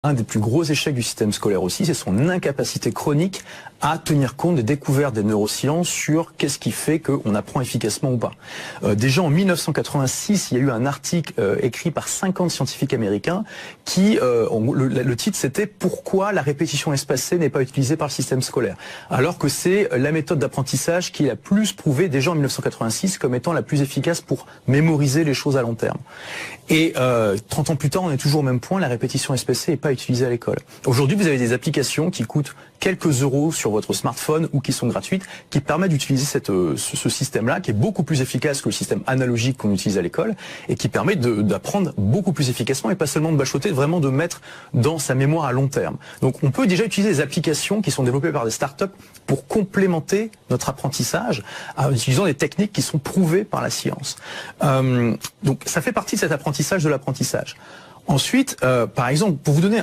Un des plus gros échecs du système scolaire aussi, c'est son incapacité chronique à tenir compte des découvertes des neurosciences sur qu'est-ce qui fait qu'on apprend efficacement ou pas. Déjà en 1986, il y a eu un article écrit par 50 scientifiques américains qui, le titre c'était « Pourquoi la répétition espacée n'est pas utilisée par le système scolaire ?» Alors que c'est la méthode d'apprentissage qui est la plus prouvée déjà en 1986 comme étant la plus efficace pour mémoriser les choses à long terme. Et 30 ans plus tard, on est toujours au même point, la répétition espacée n'est pas utilisée à l'école. Aujourd'hui, vous avez des applications qui coûtent quelques euros sur votre smartphone ou qui sont gratuites, qui permettent d'utiliser ce système-là, qui est beaucoup plus efficace que le système analogique qu'on utilise à l'école, et qui permet d'apprendre beaucoup plus efficacement, et pas seulement de bachoter, vraiment de mettre dans sa mémoire à long terme. Donc on peut déjà utiliser des applications qui sont développées par des startups pour complémenter notre apprentissage, en utilisant des techniques qui sont prouvées par la science. Donc ça fait partie de cet apprentissage de l'apprentissage. Ensuite, par exemple, pour vous donner